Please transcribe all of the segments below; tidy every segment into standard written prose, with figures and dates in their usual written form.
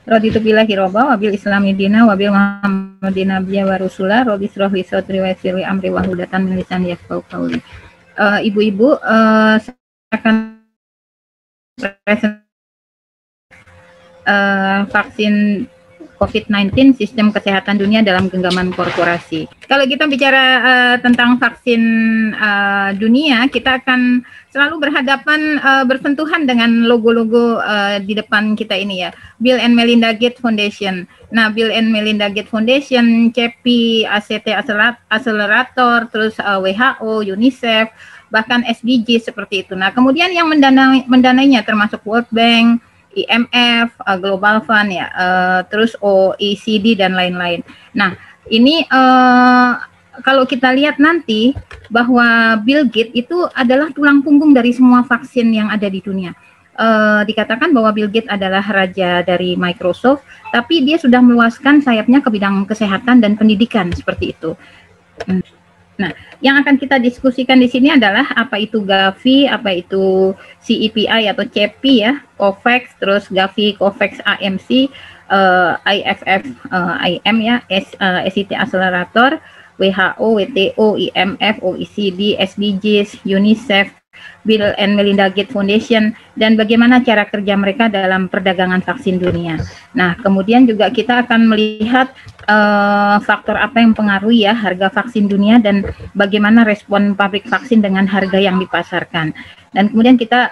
Raditu billahi robba wabil islami dina wabil muhammadin nabiyya wa rasulah rabbi shrah li sadri wa yassir li amri wahlul min lisani yafqahu qawli. Ibu-ibu, saya akan vaksin COVID-19, sistem kesehatan dunia dalam genggaman korporasi. Kalau kita bicara tentang vaksin dunia, kita akan selalu berhadapan bersentuhan dengan logo-logo di depan kita ini ya, Bill and Melinda Gates Foundation. Nah, Bill and Melinda Gates Foundation, CEPI, ACT Accelerator, terus WHO, UNICEF, bahkan SDG seperti itu. Nah, kemudian yang mendanainya termasuk World Bank, IMF, Global Fund ya, terus OECD dan lain-lain. Nah, ini kalau kita lihat nanti bahwa Bill Gates itu adalah tulang punggung dari semua vaksin yang ada di dunia. Dikatakan bahwa Bill Gates adalah raja dari Microsoft, tapi dia sudah meluaskan sayapnya ke bidang kesehatan dan pendidikan seperti itu. Nah, yang akan kita diskusikan di sini adalah apa itu Gavi, apa itu CEPI atau CEPI ya, COVAX, terus Gavi, COVAX, AMC, IFF, IM ya, SIT Accelerator, WHO, WTO, IMF, OECD, SDGs, UNICEF, Bill and Melinda Gates Foundation, dan bagaimana cara kerja mereka dalam perdagangan vaksin dunia. Nah, kemudian juga kita akan melihat faktor apa yang mempengaruhi ya harga vaksin dunia dan bagaimana respon pabrik vaksin dengan harga yang dipasarkan. Dan kemudian kita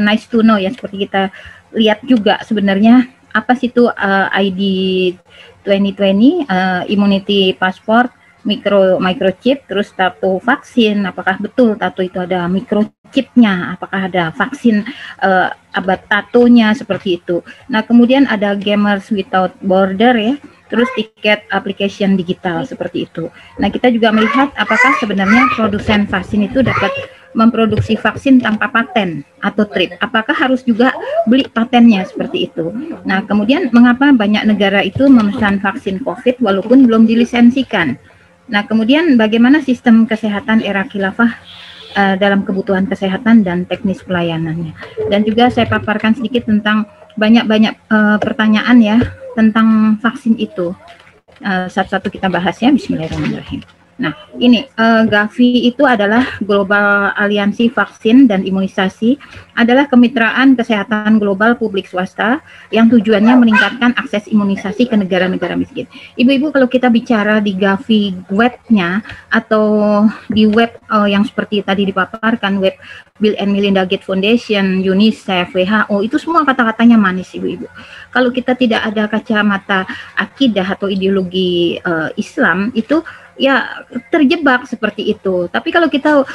nice to know ya, seperti kita lihat juga sebenarnya apa sih itu ID 2020, immunity passport, microchip, terus tato vaksin, apakah betul tato itu ada microchipnya, apakah ada vaksin abad tatonya seperti itu. Nah, kemudian ada Gamers Without Border ya, terus tiket application digital seperti itu. Nah, kita juga melihat apakah sebenarnya produsen vaksin itu dapat memproduksi vaksin tanpa paten atau trip. Apakah harus juga beli patennya seperti itu. Nah, kemudian mengapa banyak negara itu memesan vaksin COVID walaupun belum dilisensikan. Nah, kemudian bagaimana sistem kesehatan era khilafah dalam kebutuhan kesehatan dan teknis pelayanannya. Dan juga saya paparkan sedikit tentang banyak pertanyaan ya tentang vaksin itu. Satu-satu kita bahas ya, bismillahirrahmanirrahim. Nah, ini Gavi itu adalah Global Aliansi Vaksin dan Imunisasi, adalah kemitraan kesehatan global publik swasta yang tujuannya meningkatkan akses imunisasi ke negara-negara miskin. Ibu-ibu, kalau kita bicara di Gavi webnya atau di web yang seperti tadi dipaparkan, web Bill and Melinda Gates Foundation, UNICEF, WHO, itu semua kata-katanya manis, ibu-ibu. Kalau kita tidak ada kacamata akidah atau ideologi Islam, itu ya terjebak seperti itu. Tapi kalau kita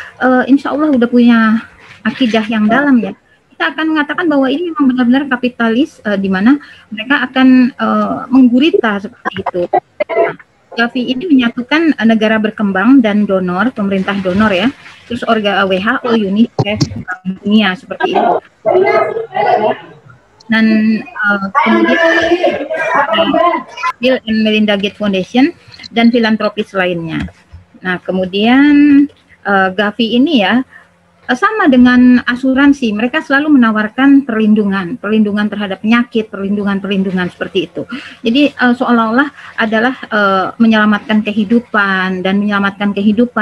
insya Allah udah punya akidah yang dalam ya, kita akan mengatakan bahwa ini memang benar-benar kapitalis, di mana mereka akan menggurita seperti itu. Nah, Gavi ini menyatukan negara berkembang dan donor, pemerintah donor ya, terus WHO, UNICEF, dunia seperti itu. Dan kemudian Bill and Melinda Gates Foundation dan filantropis lainnya. Nah, kemudian Gavi ini ya sama dengan asuransi, mereka selalu menawarkan perlindungan terhadap penyakit, perlindungan seperti itu. Jadi seolah-olah adalah menyelamatkan kehidupan,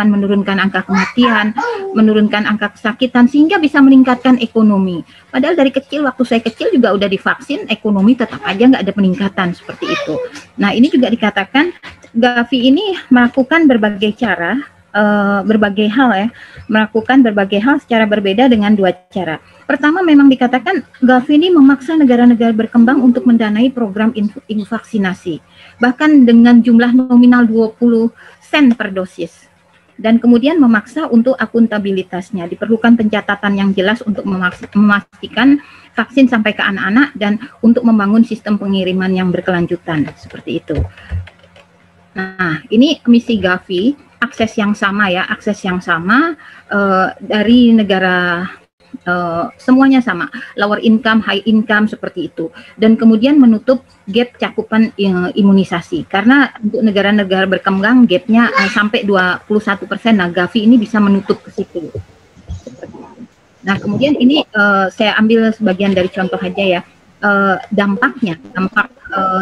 menurunkan angka kematian, menurunkan angka kesakitan, sehingga bisa meningkatkan ekonomi. Padahal dari kecil, waktu saya kecil juga udah divaksin, ekonomi tetap aja nggak ada peningkatan seperti itu. Nah, ini juga dikatakan Gavi ini melakukan berbagai cara, melakukan berbagai hal secara berbeda dengan dua cara. Pertama, memang dikatakan Gavi ini memaksa negara-negara berkembang untuk mendanai program vaksinasi, bahkan dengan jumlah nominal 20 sen per dosis. Dan kemudian memaksa untuk akuntabilitasnya, diperlukan pencatatan yang jelas untuk memastikan vaksin sampai ke anak-anak dan untuk membangun sistem pengiriman yang berkelanjutan, seperti itu. Nah, ini misi Gavi, akses yang sama dari negara, semuanya sama, lower income, high income seperti itu, dan kemudian menutup gap cakupan imunisasi, karena untuk negara-negara berkembang gapnya sampai 21%. Nah, Gavi ini bisa menutup ke situ. Nah, kemudian ini saya ambil sebagian dari contoh aja ya. dampak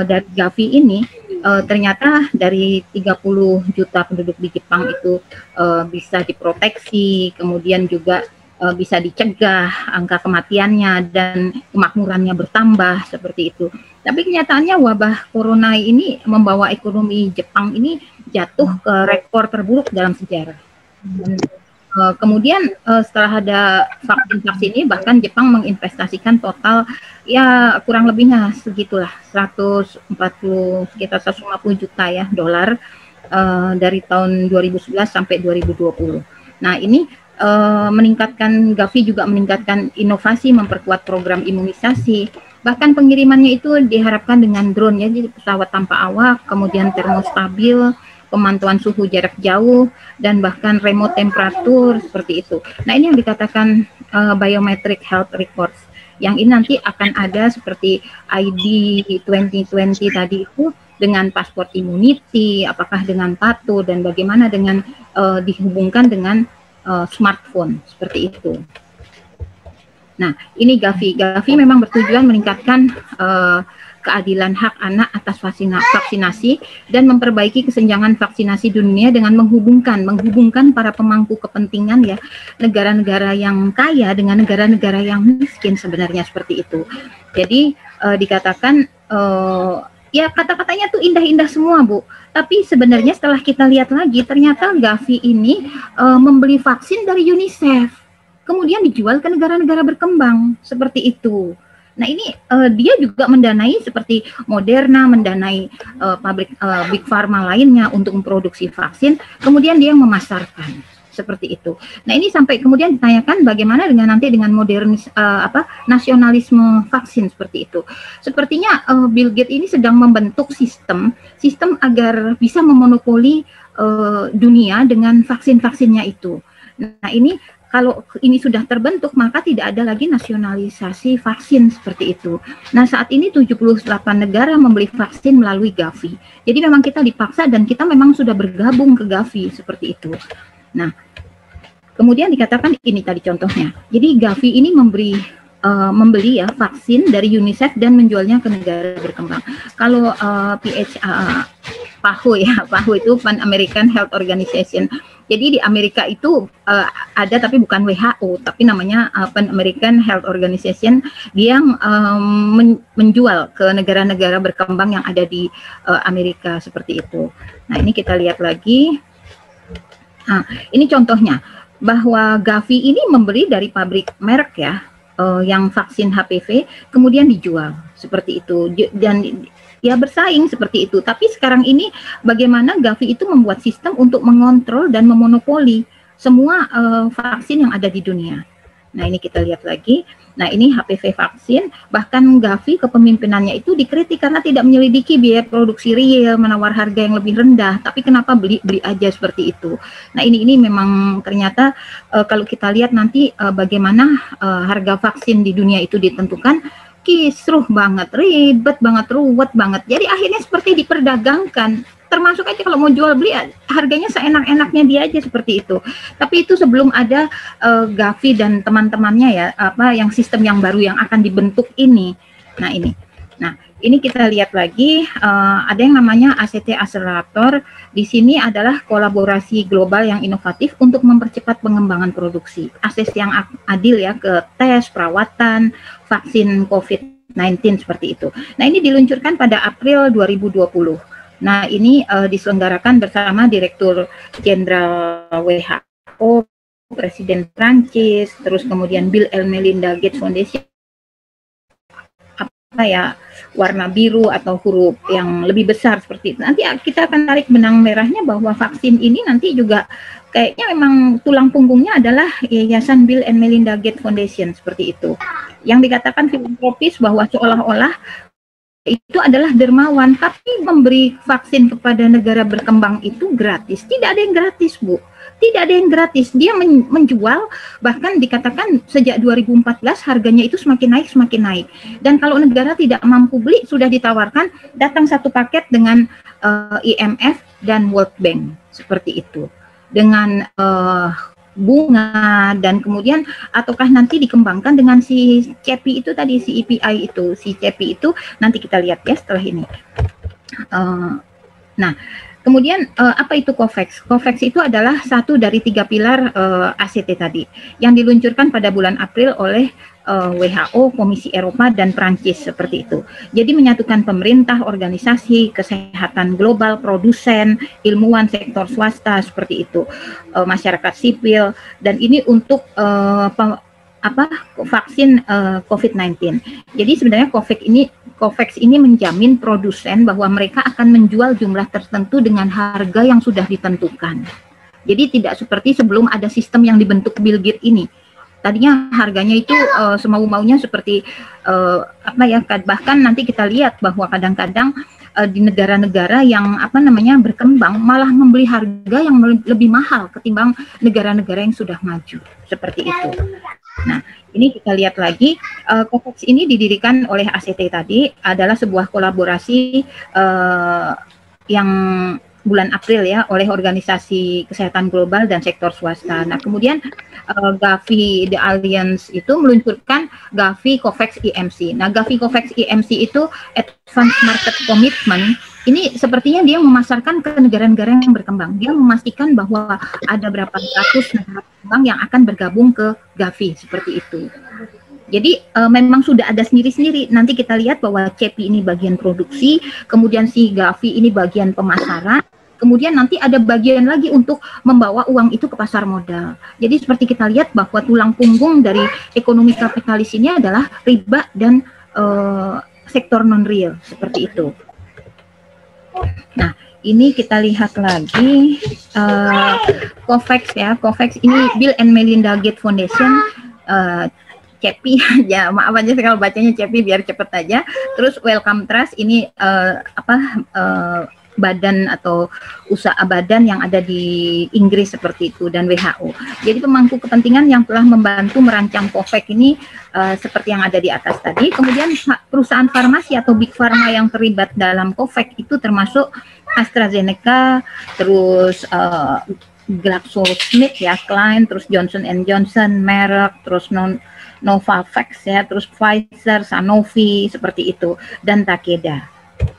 dari Gavi ini ternyata dari 30 juta penduduk di Jepang itu bisa diproteksi, kemudian juga bisa dicegah angka kematiannya dan kemakmurannya bertambah seperti itu. Tapi kenyataannya wabah corona ini membawa ekonomi Jepang ini jatuh ke rekor terburuk dalam sejarah. Dan, kemudian setelah ada vaksin ini bahkan Jepang menginvestasikan total ya kurang lebihnya segitulah 150 juta ya dolar dari tahun 2011 sampai 2020. Nah ini Gavi juga meningkatkan inovasi, memperkuat program imunisasi, bahkan pengirimannya itu diharapkan dengan drone ya, jadi pesawat tanpa awak, kemudian termostabil, pemantauan suhu jarak jauh, dan bahkan remote temperatur seperti itu. Nah ini yang dikatakan biometric health records, yang ini nanti akan ada seperti ID 2020 tadi itu dengan paspor immunity, apakah dengan tato, dan bagaimana dengan dihubungkan dengan smartphone seperti itu. Nah ini Gavi memang bertujuan meningkatkan keadilan hak anak atas vaksinasi dan memperbaiki kesenjangan vaksinasi dunia dengan menghubungkan para pemangku kepentingan ya, negara-negara yang kaya dengan negara-negara yang miskin sebenarnya seperti itu. Jadi dikatakan ya kata-katanya tuh indah-indah semua Bu, tapi sebenarnya setelah kita lihat lagi ternyata Gavi ini membeli vaksin dari UNICEF kemudian dijual ke negara-negara berkembang seperti itu. Nah ini dia juga mendanai seperti Moderna, mendanai pabrik Big Pharma lainnya untuk memproduksi vaksin, kemudian dia memasarkan seperti itu. Nah ini sampai kemudian ditanyakan bagaimana dengan nanti dengan nasionalisme vaksin seperti itu. Sepertinya Bill Gates ini sedang membentuk sistem agar bisa memonopoli dunia dengan vaksin-vaksinnya itu. Nah ini kalau ini sudah terbentuk, maka tidak ada lagi nasionalisasi vaksin seperti itu. Nah, saat ini 78 negara membeli vaksin melalui Gavi. Jadi memang kita dipaksa dan kita memang sudah bergabung ke Gavi seperti itu. Nah, kemudian dikatakan ini tadi contohnya. Jadi Gavi ini membeli ya vaksin dari UNICEF dan menjualnya ke negara berkembang. Kalau PAHO itu Pan American Health Organization. Jadi di Amerika itu ada tapi bukan WHO, tapi namanya Pan American Health Organization yang menjual ke negara-negara berkembang yang ada di Amerika seperti itu. Nah ini kita lihat lagi. Nah, ini contohnya bahwa Gavi ini membeli dari pabrik merek ya, yang vaksin HPV kemudian dijual seperti itu dan ya bersaing seperti itu. Tapi sekarang ini bagaimana Gavi itu membuat sistem untuk mengontrol dan memonopoli semua vaksin yang ada di dunia. Nah ini kita lihat lagi. Nah ini HPV vaksin, bahkan Gavi kepemimpinannya itu dikritik karena tidak menyelidiki biaya produksi real, menawar harga yang lebih rendah, tapi kenapa beli aja seperti itu. Nah ini memang ternyata kalau kita lihat nanti bagaimana harga vaksin di dunia itu ditentukan, kisruh banget, ribet banget, ruwet banget. Jadi akhirnya seperti diperdagangkan. Termasuk aja kalau mau jual beli harganya seenak-enaknya dia aja seperti itu. Tapi itu sebelum ada Gavi dan teman-temannya ya, yang sistem yang baru yang akan dibentuk ini. Nah ini. Nah, ini kita lihat lagi ada yang namanya ACT Accelerator. Di sini adalah kolaborasi global yang inovatif untuk mempercepat pengembangan produksi. Akses yang adil ya ke tes, perawatan, vaksin COVID-19 seperti itu. Nah, ini diluncurkan pada April 2020. Nah, ini diselenggarakan bersama Direktur Jenderal WHO, Presiden Prancis, terus kemudian Bill and Melinda Gates Foundation, warna biru atau huruf yang lebih besar seperti itu. Nanti kita akan tarik benang merahnya bahwa vaksin ini nanti juga kayaknya memang tulang punggungnya adalah Yayasan Bill and Melinda Gates Foundation seperti itu. Yang dikatakan filantropis bahwa seolah-olah itu adalah dermawan, tapi memberi vaksin kepada negara berkembang itu gratis. Tidak ada yang gratis, Bu. Tidak ada yang gratis. Dia menjual, bahkan dikatakan sejak 2014 harganya itu semakin naik. Dan kalau negara tidak mampu beli, sudah ditawarkan datang satu paket dengan IMF dan World Bank seperti itu. Dengan bunga, dan kemudian ataukah nanti dikembangkan dengan si CEPI itu tadi, si EPI itu, si CEPI itu nanti kita lihat ya setelah ini. Nah, kemudian apa itu COVAX? COVAX itu adalah satu dari 3 pilar ACT tadi yang diluncurkan pada bulan April oleh WHO, Komisi Eropa, dan Prancis seperti itu. Jadi menyatukan pemerintah, organisasi, kesehatan global, produsen, ilmuwan, sektor swasta seperti itu, masyarakat sipil, dan ini untuk vaksin COVID-19. Jadi sebenarnya COVAX ini menjamin produsen bahwa mereka akan menjual jumlah tertentu dengan harga yang sudah ditentukan. Jadi tidak seperti sebelum ada sistem yang dibentuk Bill Gates ini. Tadinya harganya itu semau-maunya seperti bahkan nanti kita lihat bahwa kadang-kadang di negara-negara yang berkembang malah membeli harga yang lebih mahal ketimbang negara-negara yang sudah maju seperti itu. Nah, ini kita lihat lagi, COVAX ini didirikan oleh ACT tadi, adalah sebuah kolaborasi yang bulan April ya, oleh Organisasi Kesehatan Global dan sektor swasta. Nah, kemudian Gavi The Alliance itu meluncurkan Gavi COVAX EMC. Nah, Gavi COVAX EMC itu Advanced Market Commitment. Ini sepertinya dia memasarkan ke negara-negara yang berkembang. Dia memastikan bahwa ada berapa ratus negara berkembang yang akan bergabung ke Gavi seperti itu. Jadi memang sudah ada sendiri-sendiri. Nanti kita lihat bahwa CEPI ini bagian produksi, kemudian si Gavi ini bagian pemasaran, kemudian nanti ada bagian lagi untuk membawa uang itu ke pasar modal. Jadi seperti kita lihat bahwa tulang punggung dari ekonomi kapitalis ini adalah riba dan sektor non-real seperti itu. Nah, ini kita lihat lagi COVAX ya. COVAX ini Bill and Melinda Gates Foundation, CEPI aja, maaf aja kalau bacanya CEPI biar cepet aja. Terus Wellcome Trust ini badan atau usaha badan yang ada di Inggris seperti itu, dan WHO. Jadi pemangku kepentingan yang telah membantu merancang COVAX ini seperti yang ada di atas tadi. Kemudian perusahaan farmasi atau Big Pharma yang terlibat dalam COVAX itu termasuk AstraZeneca, terus GlaxoSmith ya, Klein, terus Johnson & Johnson, Merck, terus Novavax ya, terus Pfizer, Sanofi seperti itu, dan Takeda.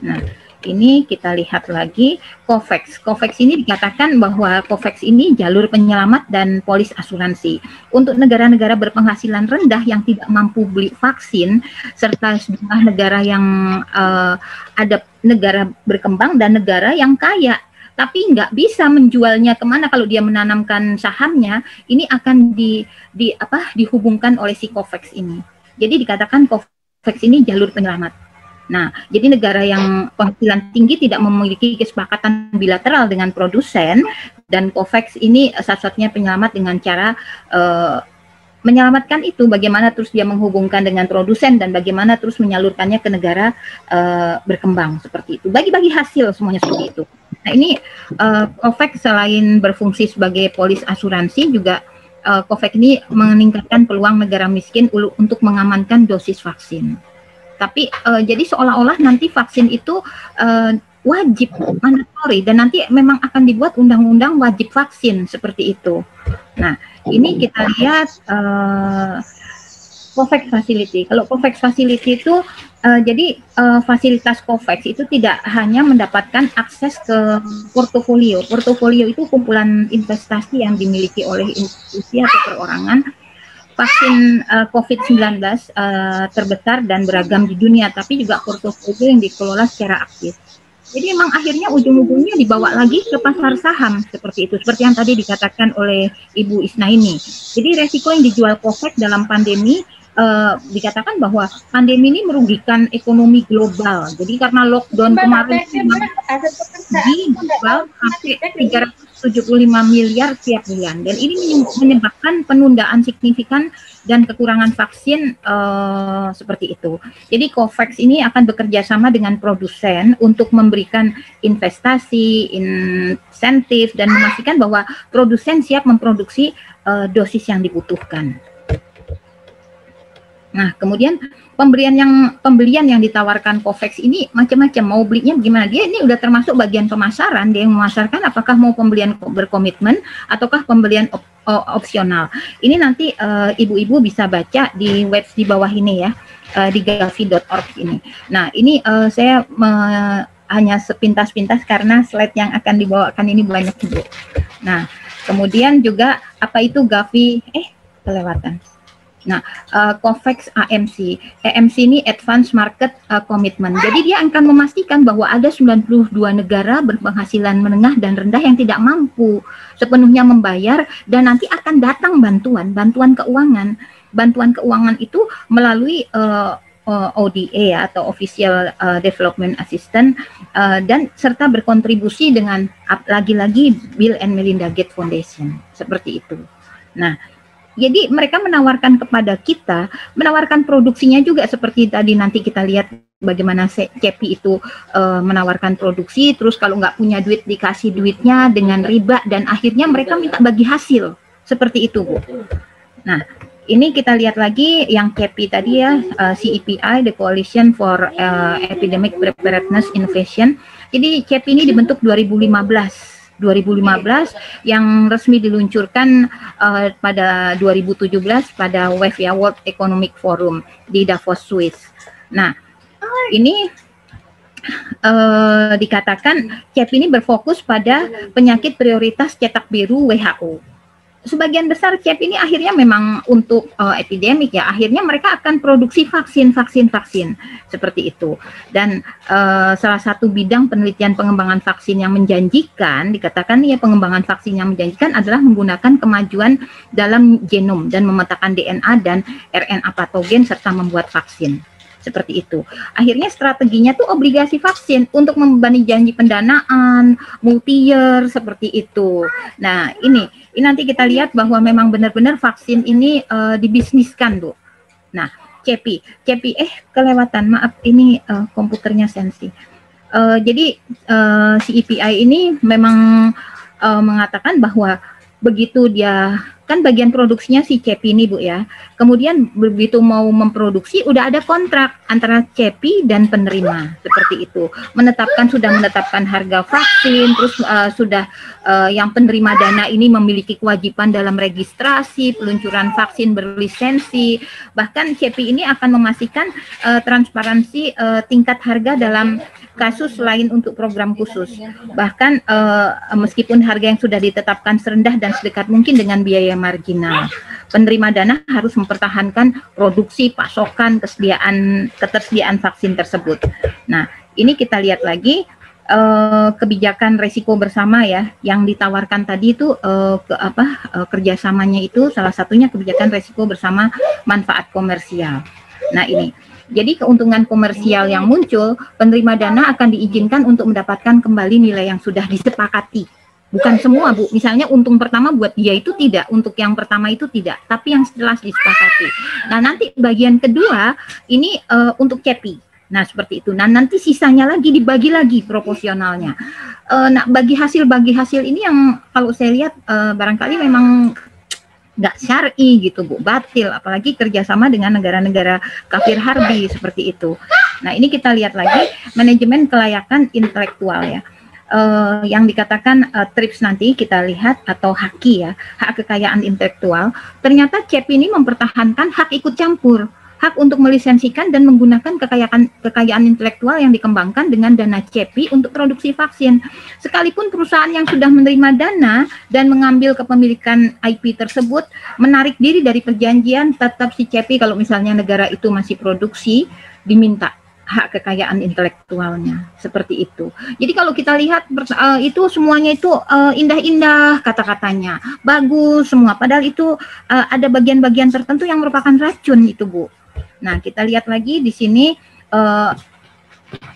Nah, ini kita lihat lagi COVAX. COVAX ini dikatakan bahwa COVAX ini jalur penyelamat dan polis asuransi untuk negara-negara berpenghasilan rendah yang tidak mampu beli vaksin, serta sejumlah negara yang ada negara berkembang dan negara yang kaya tapi nggak bisa menjualnya kemana. Kalau dia menanamkan sahamnya, ini akan dihubungkan oleh si COVAX ini. Jadi dikatakan COVAX ini jalur penyelamat. Nah, jadi negara yang penghasilan tinggi tidak memiliki kesepakatan bilateral dengan produsen, dan COVAX ini satu-satunya penyelamat dengan cara menyelamatkan itu, bagaimana terus dia menghubungkan dengan produsen dan bagaimana terus menyalurkannya ke negara berkembang seperti itu. Bagi-bagi hasil semuanya seperti itu. Nah, ini COVAX selain berfungsi sebagai polis asuransi, juga COVAX ini meningkatkan peluang negara miskin untuk mengamankan dosis vaksin. Tapi jadi seolah-olah nanti vaksin itu wajib, mandatory, dan nanti memang akan dibuat undang-undang wajib vaksin seperti itu. Nah, ini kita lihat COVAX Facility. Kalau COVAX Facility itu jadi fasilitas COVAX itu tidak hanya mendapatkan akses ke portofolio. Portofolio itu kumpulan investasi yang dimiliki oleh institusi atau perorangan. Vaksin COVID-19 terbesar dan beragam di dunia, tapi juga portofolio yang dikelola secara aktif. Jadi memang akhirnya ujung-ujungnya dibawa lagi ke pasar saham seperti itu, seperti yang tadi dikatakan oleh Ibu Isna ini. Jadi resiko yang dijual COVAX dalam pandemi, dikatakan bahwa pandemi ini merugikan ekonomi global. Jadi karena lockdown kemarin dijual sampai 375 miliar tiap bulan, dan ini menyebabkan penundaan signifikan dan kekurangan vaksin seperti itu. Jadi COVAX ini akan bekerja sama dengan produsen untuk memberikan investasi, insentif, dan memastikan bahwa produsen siap memproduksi dosis yang dibutuhkan. Nah, kemudian pembelian yang ditawarkan COVAX ini macam-macam, mau belinya gimana? Dia ini udah termasuk bagian pemasaran, dia yang memasarkan apakah mau pembelian berkomitmen ataukah pembelian opsional. Ini nanti ibu-ibu bisa baca di web di bawah ini ya, di gavi.org ini. Nah, ini saya hanya sepintas-pintas karena slide yang akan dibawakan ini banyak Ibu. Nah, kemudian juga apa itu Gavi? Kelewatan. Nah, COVAX AMC. AMC ini Advanced Market Commitment. Jadi dia akan memastikan bahwa ada 92 negara berpenghasilan menengah dan rendah yang tidak mampu sepenuhnya membayar dan nanti akan datang bantuan keuangan. Bantuan keuangan itu melalui ODA ya, atau Official Development Assistance dan serta berkontribusi dengan lagi-lagi Bill and Melinda Gates Foundation seperti itu. Nah, jadi mereka menawarkan kepada kita, menawarkan produksinya juga seperti tadi nanti kita lihat bagaimana CEPI itu menawarkan produksi, terus kalau nggak punya duit dikasih duitnya dengan riba dan akhirnya mereka minta bagi hasil seperti itu Bu. Nah, ini kita lihat lagi yang CEPI tadi ya, CEPI, the Coalition for Epidemic Preparedness Innovation. Jadi CEPI ini dibentuk 2015 yang resmi diluncurkan pada 2017 pada WEF ya, World Economic Forum di Davos, Swiss. Nah, ini dikatakan CEPI ini berfokus pada penyakit prioritas cetak biru WHO. Sebagian besar CEPI ini akhirnya memang untuk epidemik ya, akhirnya mereka akan produksi vaksin seperti itu. Dan salah satu bidang penelitian pengembangan vaksin yang menjanjikan, dikatakan ya pengembangan vaksin yang menjanjikan adalah menggunakan kemajuan dalam genom dan memetakan DNA dan RNA patogen serta membuat vaksin. Seperti itu. Akhirnya strateginya tuh obligasi vaksin untuk membebani janji pendanaan, multi-year seperti itu. Nah, ini nanti kita lihat bahwa memang benar-benar vaksin ini dibisniskan, Bu. Nah, CEPI kelewatan, maaf ini komputernya sensi. Jadi CEPI ini memang mengatakan bahwa begitu dia kan bagian produksinya si CEPI ini Bu ya. Kemudian begitu mau memproduksi udah ada kontrak antara CEPI dan penerima seperti itu. Sudah menetapkan harga vaksin, terus sudah yang penerima dana ini memiliki kewajiban dalam registrasi, peluncuran vaksin berlisensi. Bahkan CEPI ini akan memastikan transparansi tingkat harga dalam kasus lain untuk program khusus. Bahkan meskipun harga yang sudah ditetapkan serendah dan sedekat mungkin dengan biaya marginal, penerima dana harus mempertahankan produksi, pasokan, ketersediaan vaksin tersebut. Nah, ini kita lihat lagi kebijakan resiko bersama ya yang ditawarkan tadi itu kerjasamanya itu salah satunya kebijakan resiko bersama manfaat komersial. Nah, ini jadi keuntungan komersial yang muncul, penerima dana akan diizinkan untuk mendapatkan kembali nilai yang sudah disepakati. Bukan semua Bu, misalnya untung pertama buat dia itu tidak, untuk yang pertama itu tidak, tapi yang setelah disepakati. Nah, nanti bagian kedua ini untuk CEPI. Nah, seperti itu. Nah, nanti sisanya lagi dibagi lagi proporsionalnya. Nah, bagi hasil ini yang kalau saya lihat barangkali memang nggak syar'i gitu Bu, batil, apalagi kerjasama dengan negara-negara kafir harbi seperti itu. Nah, ini kita lihat lagi manajemen kelayakan intelektual ya. Yang dikatakan TRIPS nanti kita lihat atau HAKI ya, hak kekayaan intelektual, ternyata CEPI ini mempertahankan hak ikut campur, hak untuk melisensikan dan menggunakan kekayaan intelektual yang dikembangkan dengan dana CEPI untuk produksi vaksin. Sekalipun perusahaan yang sudah menerima dana dan mengambil kepemilikan IP tersebut menarik diri dari perjanjian, tetap si CEPI kalau misalnya negara itu masih produksi diminta hak kekayaan intelektualnya seperti itu. Jadi kalau kita lihat itu semuanya itu indah-indah kata-katanya, bagus semua. Padahal itu ada bagian-bagian tertentu yang merupakan racun itu Bu. Nah, kita lihat lagi di sini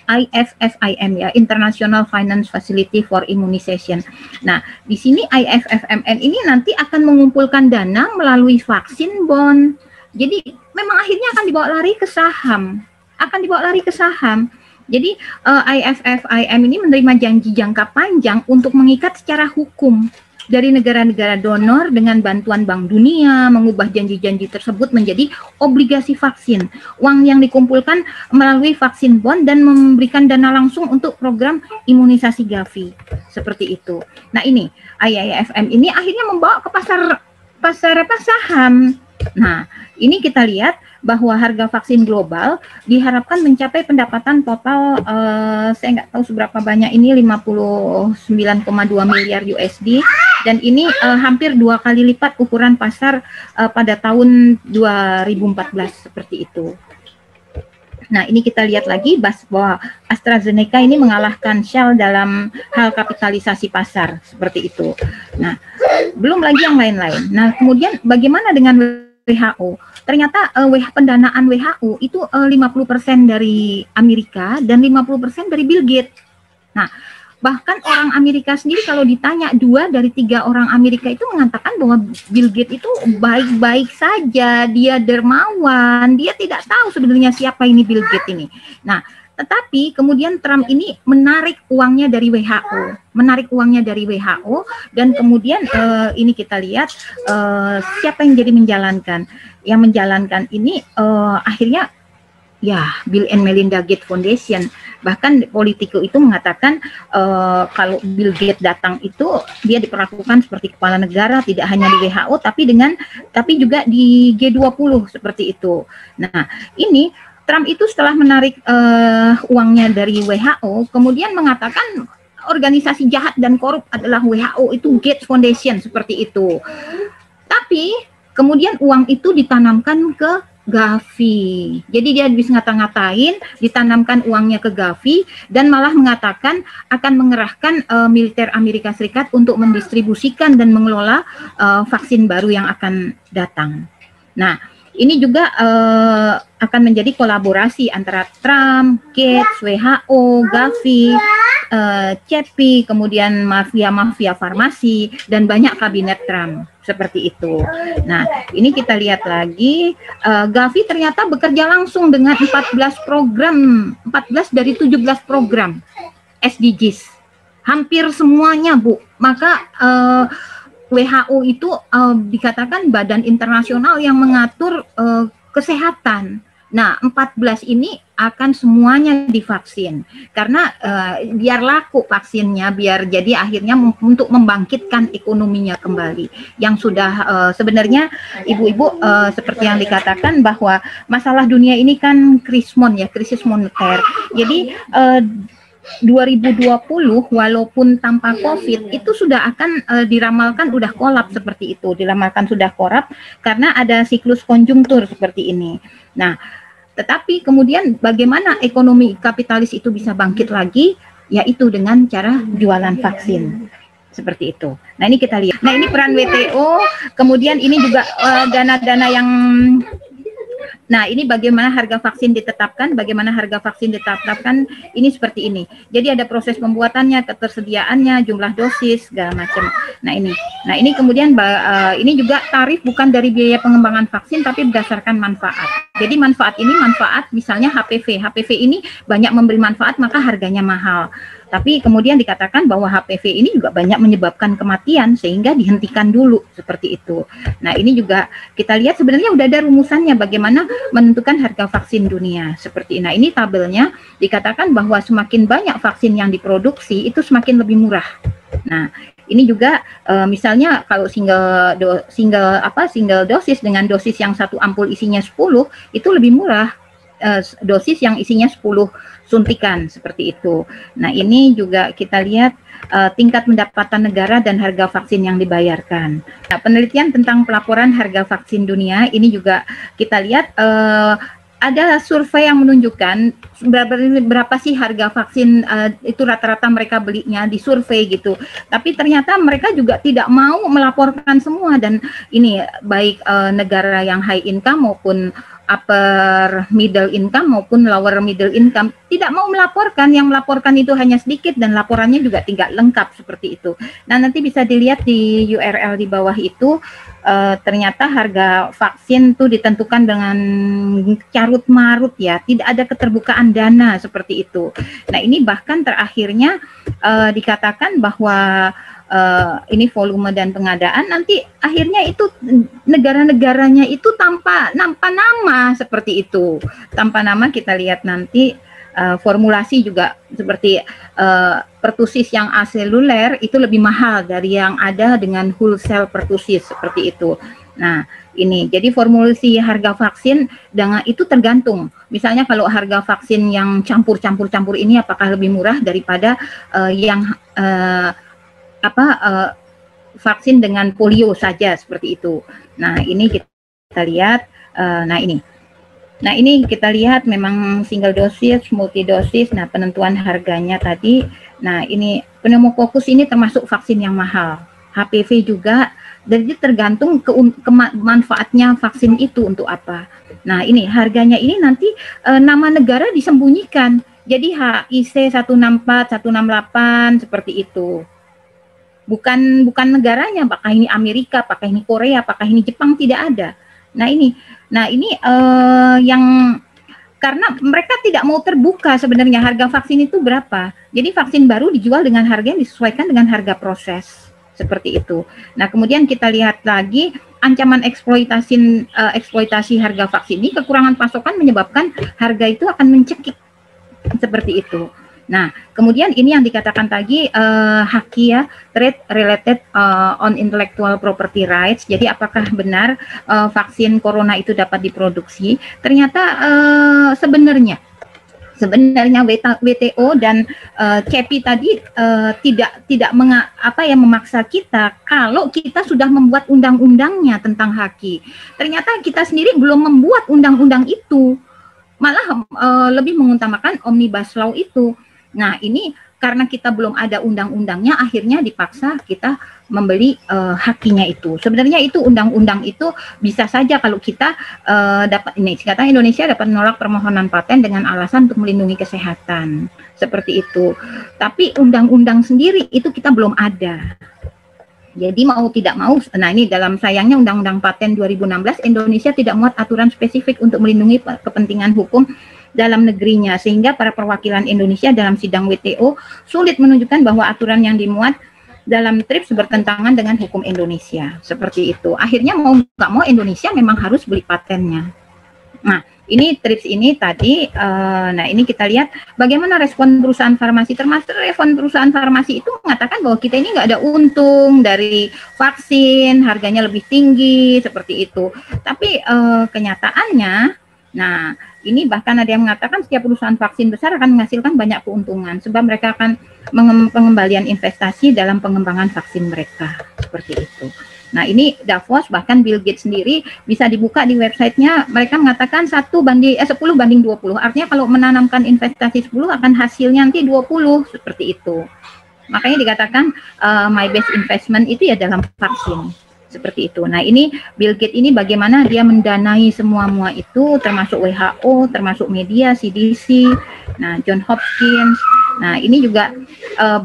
IFFIM ya, International Finance Facility for Immunization. Nah, di sini IFFMN ini nanti akan mengumpulkan dana melalui vaksin bond. Jadi memang akhirnya akan dibawa lari ke saham. Jadi IFFIM ini menerima janji jangka panjang untuk mengikat secara hukum dari negara-negara donor dengan bantuan Bank Dunia mengubah janji-janji tersebut menjadi obligasi vaksin. Uang yang dikumpulkan melalui vaksin bond dan memberikan dana langsung untuk program imunisasi Gavi. Seperti itu. Nah ini, IIFM ini akhirnya membawa ke pasar saham. Nah, ini kita lihat bahwa harga vaksin global diharapkan mencapai pendapatan total, saya nggak tahu seberapa banyak ini, 59,2 miliar USD, dan ini hampir 2 kali lipat ukuran pasar pada tahun 2014 seperti itu. Nah, ini kita lihat lagi bahwa AstraZeneca ini mengalahkan Shell dalam hal kapitalisasi pasar seperti itu. Nah, belum lagi yang lain-lain. Nah, kemudian bagaimana dengan WHO? Ternyata pendanaan WHO itu 50% dari Amerika dan 50% dari Bill Gates. Nah, bahkan orang Amerika sendiri kalau ditanya 2 dari 3 orang Amerika itu mengatakan bahwa Bill Gates itu baik-baik saja, dia dermawan, dia tidak tahu sebenarnya siapa ini Bill Gates ini. Nah, tetapi kemudian Trump ini menarik uangnya dari WHO, dan kemudian ini kita lihat siapa yang jadi menjalankan. Yang menjalankan ini akhirnya ya Bill and Melinda Gates Foundation. Bahkan Politico itu mengatakan kalau Bill Gates datang itu dia diperlakukan seperti kepala negara, tidak hanya di WHO tapi juga di G20 seperti itu. Nah, ini Trump itu setelah menarik uangnya dari WHO, kemudian mengatakan organisasi jahat dan korup adalah WHO, itu Gates Foundation seperti itu. Tapi kemudian uang itu ditanamkan ke Gavi. Jadi dia bisa ngata-ngatain, ditanamkan uangnya ke Gavi, dan malah mengatakan akan mengerahkan militer Amerika Serikat untuk mendistribusikan dan mengelola vaksin baru yang akan datang. Nah, ini juga akan menjadi kolaborasi antara Trump, Gates, WHO, Gavi, CEPI, kemudian mafia-mafia farmasi, dan banyak kabinet Trump. Seperti itu. Nah, ini kita lihat lagi, Gavi ternyata bekerja langsung dengan 14 dari 17 program SDGs. Hampir semuanya, Bu. Maka WHO itu dikatakan badan internasional yang mengatur kesehatan. Nah, 14 ini akan semuanya divaksin karena biar laku vaksinnya, biar jadi akhirnya untuk membangkitkan ekonominya kembali. Yang sudah sebenarnya ibu-ibu seperti yang dikatakan bahwa masalah dunia ini kan krisis moneter. Jadi 2020 walaupun tanpa COVID itu sudah akan diramalkan udah kolaps seperti itu, diramalkan sudah kolaps karena ada siklus konjungtur seperti ini. Nah, tetapi kemudian bagaimana ekonomi kapitalis itu bisa bangkit lagi, yaitu dengan cara jualan vaksin. Seperti itu. Nah, ini kita lihat. Nah, ini peran WTO, kemudian ini juga dana-dana yang. Nah, ini bagaimana harga vaksin ditetapkan, ini seperti ini. Jadi ada proses pembuatannya, ketersediaannya, jumlah dosis, segala macam. Nah, ini kemudian ini juga tarif bukan dari biaya pengembangan vaksin, tapi berdasarkan manfaat. Jadi manfaat misalnya HPV ini banyak memberi manfaat, maka harganya mahal. Tapi kemudian dikatakan bahwa HPV ini juga banyak menyebabkan kematian sehingga dihentikan dulu seperti itu. Nah, ini juga kita lihat sebenarnya udah ada rumusannya bagaimana menentukan harga vaksin dunia seperti ini. Nah, ini tabelnya dikatakan bahwa semakin banyak vaksin yang diproduksi itu semakin lebih murah. Nah, ini juga misalnya kalau single dosis dengan dosis yang satu ampul isinya 10 itu lebih murah. Dosis yang isinya 10 suntikan seperti itu. Nah, ini juga kita lihat tingkat pendapatan negara dan harga vaksin yang dibayarkan. Nah, penelitian tentang pelaporan harga vaksin dunia ini juga kita lihat ada survei yang menunjukkan berapa sih harga vaksin itu rata-rata mereka belinya, di survei gitu. Tapi ternyata mereka juga tidak mau melaporkan semua, dan ini baik negara yang high income maupun upper middle income maupun lower middle income tidak mau melaporkan. Yang melaporkan itu hanya sedikit dan laporannya juga tidak lengkap seperti itu. Nah, nanti bisa dilihat di URL di bawah itu. Ternyata harga vaksin itu ditentukan dengan carut marut ya, tidak ada keterbukaan dana seperti itu. Nah, ini bahkan terakhirnya dikatakan bahwa ini volume dan pengadaan, nanti akhirnya itu negara-negaranya itu tanpa nama seperti itu. Tanpa nama kita lihat nanti formulasi juga seperti pertusis yang aseluler itu lebih mahal dari yang ada dengan wholesale pertusis seperti itu. Nah, ini jadi formulasi harga vaksin dengan itu tergantung. Misalnya kalau harga vaksin yang campur ini apakah lebih murah daripada yang vaksin dengan polio saja seperti itu. Nah, ini kita lihat Nah, ini kita lihat memang single dosis, multi dosis. Nah, penentuan harganya tadi. Nah, ini pneumococcus ini termasuk vaksin yang mahal. HPV juga, jadi tergantung manfaatnya vaksin itu untuk apa. Nah, ini harganya ini nanti nama negara disembunyikan. Jadi HIC 164, 168 seperti itu. Bukan negaranya, apakah ini Amerika, apakah ini Korea, apakah ini Jepang, tidak ada. Nah, ini yang karena mereka tidak mau terbuka sebenarnya harga vaksin itu berapa. Jadi vaksin baru dijual dengan harga yang disesuaikan dengan harga proses seperti itu. Nah, kemudian kita lihat lagi ancaman eksploitasi harga vaksin ini, kekurangan pasokan menyebabkan harga itu akan mencekik seperti itu. Nah, kemudian ini yang dikatakan tadi HACI ya, Trade Related on Intellectual Property Rights. Jadi apakah benar vaksin corona itu dapat diproduksi? Ternyata sebenarnya WTO dan CEPI tadi tidak memaksa kita kalau kita sudah membuat undang-undangnya tentang HACI. Ternyata kita sendiri belum membuat undang-undang itu, malah lebih mengutamakan omnibus law itu. Nah, ini karena kita belum ada undang-undangnya, akhirnya dipaksa kita membeli HACI-nya itu. Sebenarnya itu undang-undang itu bisa saja kalau kita dapat ini, kata Indonesia dapat menolak permohonan paten dengan alasan untuk melindungi kesehatan, seperti itu. Tapi undang-undang sendiri itu kita belum ada. Jadi mau tidak mau, nah ini dalam sayangnya Undang-Undang Paten 2016, Indonesia tidak muat aturan spesifik untuk melindungi kepentingan hukum dalam negerinya, sehingga para perwakilan Indonesia dalam sidang WTO sulit menunjukkan bahwa aturan yang dimuat dalam TRIPS bertentangan dengan hukum Indonesia, seperti itu. Akhirnya mau nggak mau Indonesia memang harus beli patennya. Nah, ini TRIPS ini tadi, nah ini kita lihat bagaimana respon perusahaan farmasi, termasuk respon perusahaan farmasi itu mengatakan bahwa kita ini nggak ada untung dari vaksin, harganya lebih tinggi, seperti itu. Tapi kenyataannya, nah ini bahkan ada yang mengatakan setiap perusahaan vaksin besar akan menghasilkan banyak keuntungan, sebab mereka akan pengembalian investasi dalam pengembangan vaksin mereka, seperti itu. Nah, ini Davos, bahkan Bill Gates sendiri bisa dibuka di websitenya, mereka mengatakan 10 banding 20. Artinya kalau menanamkan investasi 10 akan hasilnya nanti 20, seperti itu. Makanya dikatakan my best investment itu ya dalam vaksin, seperti itu. Nah, ini Bill Gates ini bagaimana dia mendanai semua itu, termasuk WHO, termasuk media, CDC, nah John Hopkins. Nah, ini juga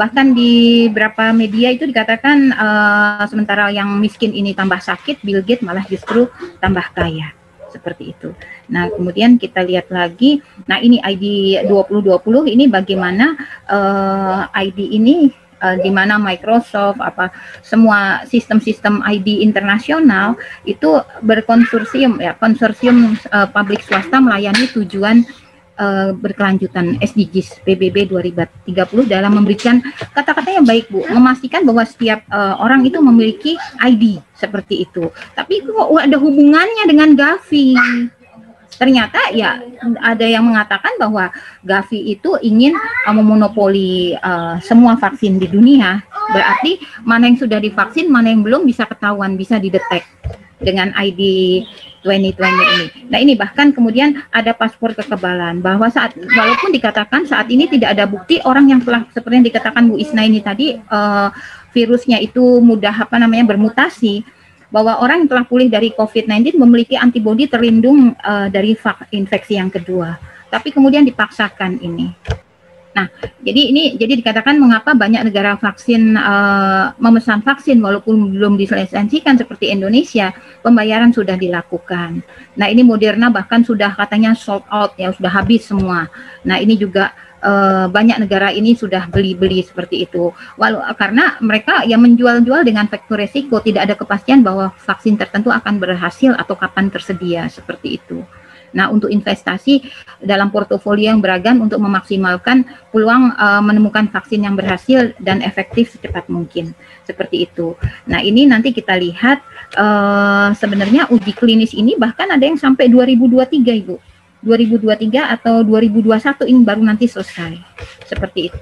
bahkan di beberapa media itu dikatakan sementara yang miskin ini tambah sakit, Bill Gates malah justru tambah kaya, seperti itu. Nah, kemudian kita lihat lagi, nah ini ID 2020 ini bagaimana ID ini di mana Microsoft semua sistem-sistem ID internasional itu berkonsorsium ya, konsorsium publik swasta melayani tujuan berkelanjutan SDGs PBB 2030 dalam memberikan kata-kata yang baik, Bu, memastikan bahwa setiap orang itu memiliki ID seperti itu. Tapi kok ada hubungannya dengan Gavi? Ternyata ya ada yang mengatakan bahwa Gavi itu ingin memonopoli semua vaksin di dunia. Berarti mana yang sudah divaksin, mana yang belum bisa ketahuan, bisa didetek dengan ID 2020 ini. Nah, ini bahkan kemudian ada paspor kekebalan, bahwa walaupun dikatakan saat ini tidak ada bukti orang yang telah seperti yang dikatakan Bu Isna ini tadi virusnya itu mudah bermutasi, bahwa orang yang telah pulih dari COVID-19 memiliki antibodi terlindung dari infeksi yang kedua. Tapi kemudian dipaksakan ini. Nah, jadi dikatakan mengapa banyak negara vaksin memesan vaksin walaupun belum dilisensikan seperti Indonesia, pembayaran sudah dilakukan. Nah, ini Moderna bahkan sudah katanya sold out ya, sudah habis semua. Nah, ini juga banyak negara ini sudah beli-beli seperti itu. Karena mereka yang menjual-jual dengan faktor resiko, tidak ada kepastian bahwa vaksin tertentu akan berhasil atau kapan tersedia seperti itu. Nah, untuk investasi dalam portofolio yang beragam untuk memaksimalkan peluang menemukan vaksin yang berhasil dan efektif secepat mungkin. Seperti itu. Nah, ini nanti kita lihat sebenarnya uji klinis ini bahkan ada yang sampai 2023, Ibu. 2023 atau 2021 ini baru nanti selesai. Seperti itu.